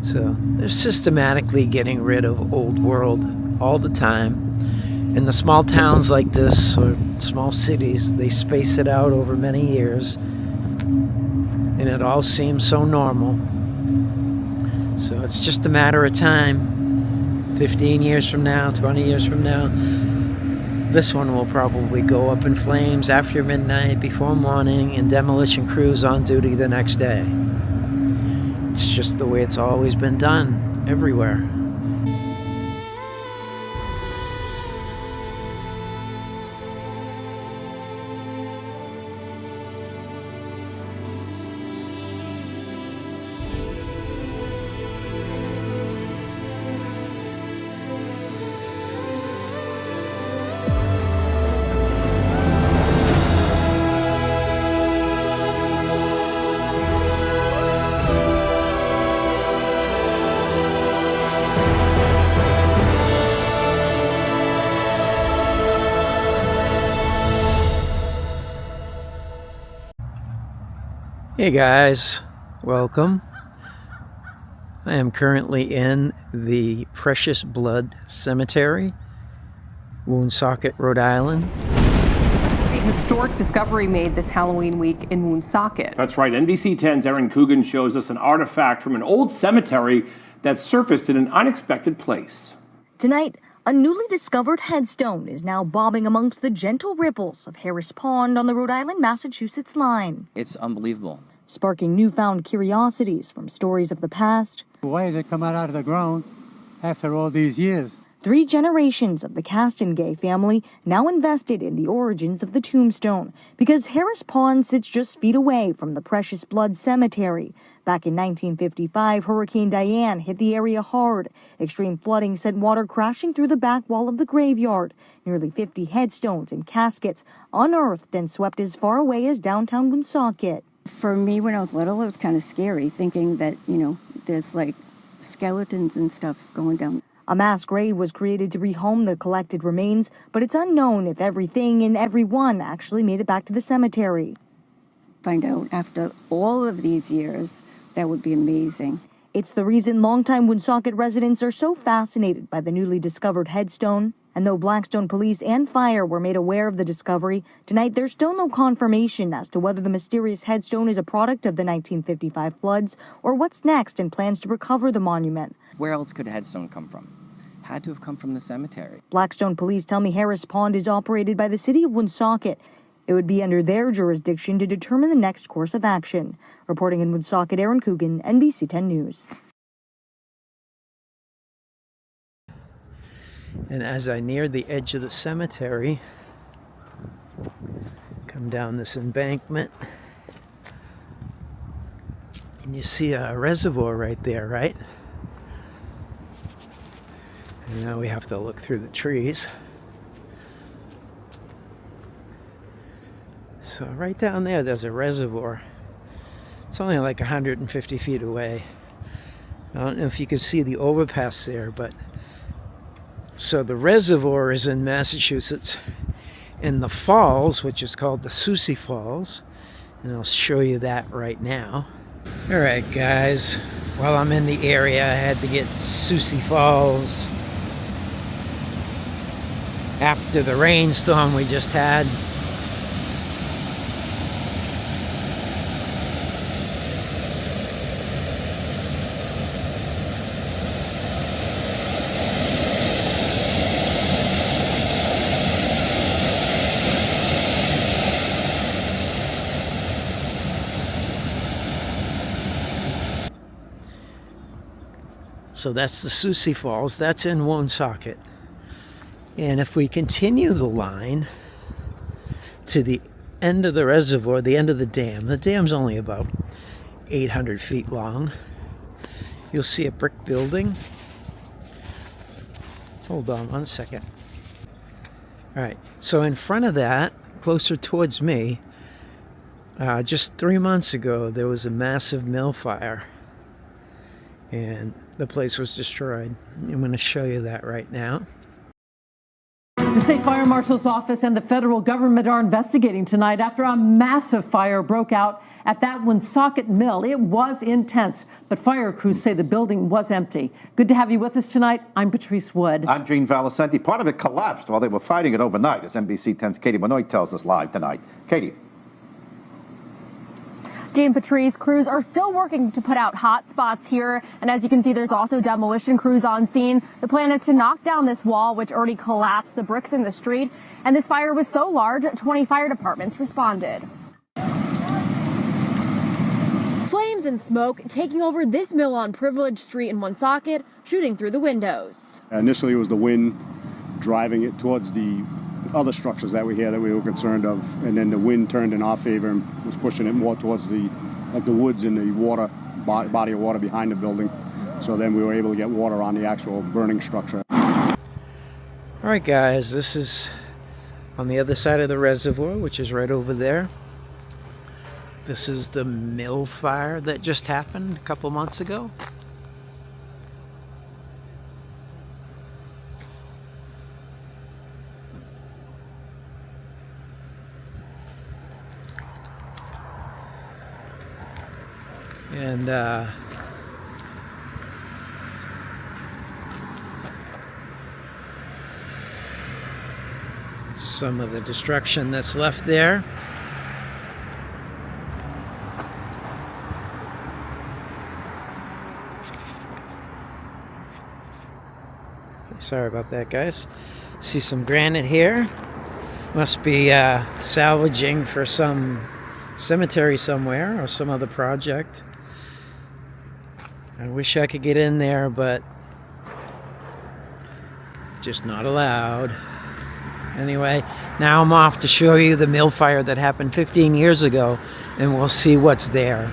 So they're systematically getting rid of old world all the time. In the small towns like this, or small cities, they space it out over many years, and it all seems so normal. So it's just a matter of time. 15 years from now, 20 years from now, this one will probably go up in flames after midnight, before morning, and demolition crews on duty the next day. It's just the way it's always been done, everywhere. Hey guys, welcome. I am currently in the Precious Blood Cemetery, Woonsocket, Rhode Island. A historic discovery made this Halloween week in Woonsocket. That's right. NBC 10's Erin Coogan shows us an artifact from an old cemetery that surfaced in an unexpected place. Tonight, a newly discovered headstone is now bobbing amongst the gentle ripples of Harris Pond on the Rhode Island-Massachusetts line. It's unbelievable. Sparking newfound curiosities from stories of the past. Why did it come out of the ground after all these years? 3 generations of the Castengay family now invested in the origins of the tombstone because Harris Pond sits just feet away from the Precious Blood Cemetery. Back in 1955, Hurricane Diane hit the area hard. Extreme flooding sent water crashing through the back wall of the graveyard. Nearly 50 headstones and caskets unearthed and swept as far away as downtown Woonsocket. For me, when I was little, it was kind of scary thinking that, there's like skeletons and stuff going down. A mass grave was created to rehome the collected remains, but it's unknown if everything and everyone actually made it back to the cemetery. Find out after all of these years, that would be amazing. It's the reason longtime Woonsocket residents are so fascinated by the newly discovered headstone. And though Blackstone Police and Fire were made aware of the discovery, tonight there's still no confirmation as to whether the mysterious headstone is a product of the 1955 floods or what's next in plans to recover the monument. Where else could a headstone come from? Had to have come from the cemetery. Blackstone Police tell me Harris Pond is operated by the city of Woonsocket. It would be under their jurisdiction to determine the next course of action. Reporting in Woonsocket, Erin Coogan, NBC 10 News. And as I near the edge of the cemetery, come down this embankment, and you see a reservoir right there, right? And now we have to look through the trees. So right down there, there's a reservoir. It's only like 150 feet away. I don't know if you can see the overpass there, but so the reservoir is in Massachusetts, and the falls, which is called the Susie Falls, and I'll show you that right now. All right, guys, while I'm in the area, I had to get Susie Falls after the rainstorm we just had. So that's the Susie Falls. That's in Woonsocket. And if we continue the line to the end of the reservoir, the end of the dam's only about 800 feet long. You'll see a brick building. Hold on one second. All right, so in front of that, closer towards me, just 3 months ago, there was a massive mill fire. And the place was destroyed. I'm going to show you that right now. The state fire marshal's office and the federal government are investigating tonight after a massive fire broke out at that Woonsocket mill. It was intense, but fire crews say the building was empty. Good to have you with us tonight. I'm Patrice Wood. I'm Gene Valicenti. Part of it collapsed while they were fighting it overnight, as NBC 10's Katie Benoit tells us live tonight. Katie. Dean, Patrice, crews are still working to put out hot spots here. And as you can see, there's also demolition crews on scene. The plan is to knock down this wall, which already collapsed the bricks in the street. And this fire was so large, 20 fire departments responded. Flames and smoke taking over this mill on Privilege Street in Woonsocket, shooting through the windows. Initially, it was the wind driving it towards the other structures that we had that we were concerned of, and then the wind turned in our favor and was pushing it more towards the woods and the water body of water behind the building. So then we were able to get water on the actual burning structure. All right, guys, this is on the other side of the reservoir, which is right over there. This is the mill fire that just happened a couple months ago. And some of the destruction that's left there. Sorry about that, guys. See some granite here. Must be salvaging for some cemetery somewhere or some other project. I wish I could get in there, but just not allowed. Anyway, now I'm off to show you the mill fire that happened 15 years ago, and we'll see what's there.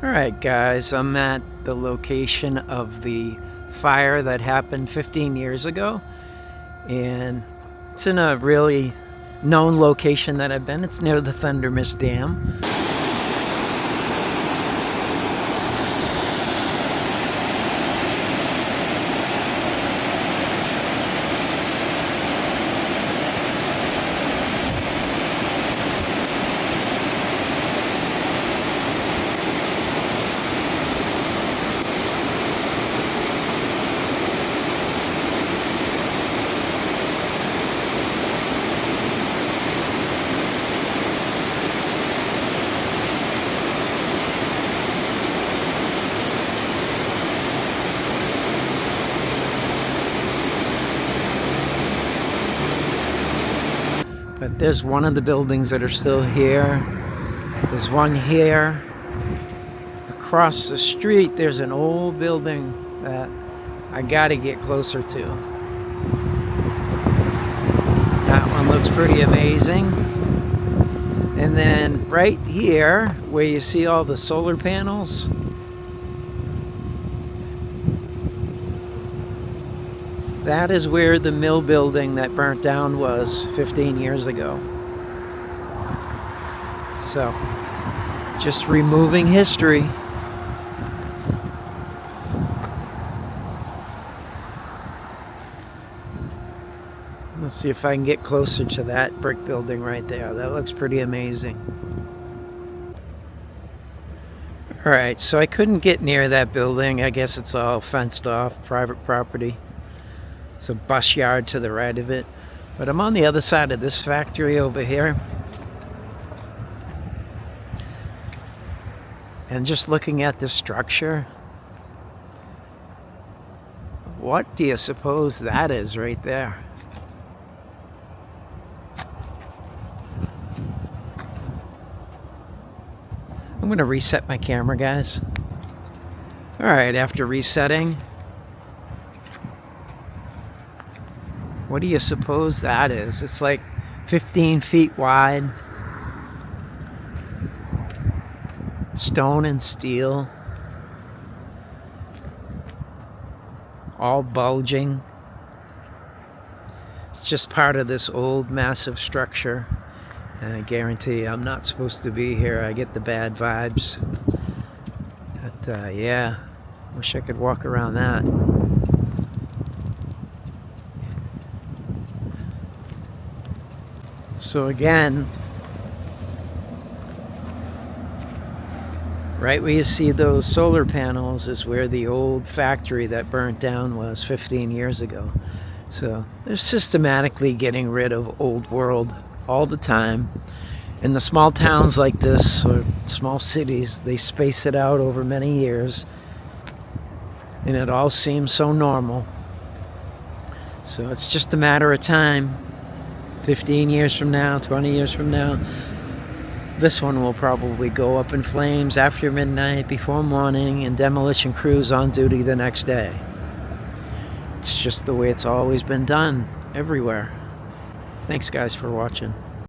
Alright guys, I'm at the location of the fire that happened 15 years ago, and it's in a really known location that I've been. It's near the Thunder Mist Dam. But there's one of the buildings that are still here. There's one here. Across the street, there's an old building that I gotta get closer to. That one looks pretty amazing. And then right here, where you see all the solar panels, that is where the mill building that burnt down was 15 years ago. So, just removing history. Let's see if I can get closer to that brick building right there. That looks pretty amazing. Alright, so I couldn't get near that building. I guess it's all fenced off, private property. It's a bus yard to the right of it. But I'm on the other side of this factory over here. And just looking at this structure, what do you suppose that is right there? I'm going to reset my camera, guys. Alright, after resetting, what do you suppose that is? It's like 15 feet wide. Stone and steel. All bulging. It's just part of this old massive structure. And I guarantee you, I'm not supposed to be here. I get the bad vibes. But yeah, wish I could walk around that. So again, right where you see those solar panels is where the old factory that burnt down was 15 years ago. So they're systematically getting rid of old world all the time. In the small towns like this, or small cities, they space it out over many years. And it all seems so normal. So it's just a matter of time. 15 years from now, 20 years from now, this one will probably go up in flames after midnight, before morning, and demolition crews on duty the next day. It's just the way it's always been done, everywhere. Thanks, guys, for watching.